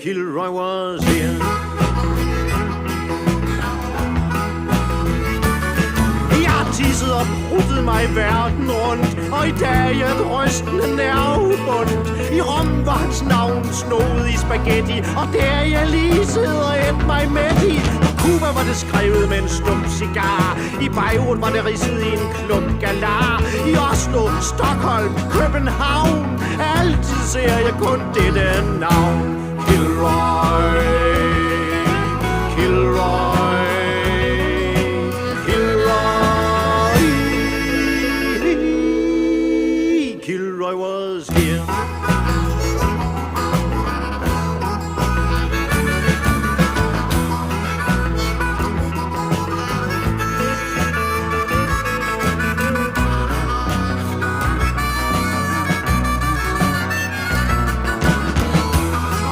Kilroy was here. Jeg har tisset og bruttet mig verden rundt, og i dag er et rystende nervebundt. I Rom var hans navn snoet i spaghetti, og der jeg lige sidder og æt mig med i. På Cuba var det skrevet med en stump cigar, i Beirut var det ridset i en klump galar. I Oslo, Stockholm, København, altid ser jeg kun dette navn.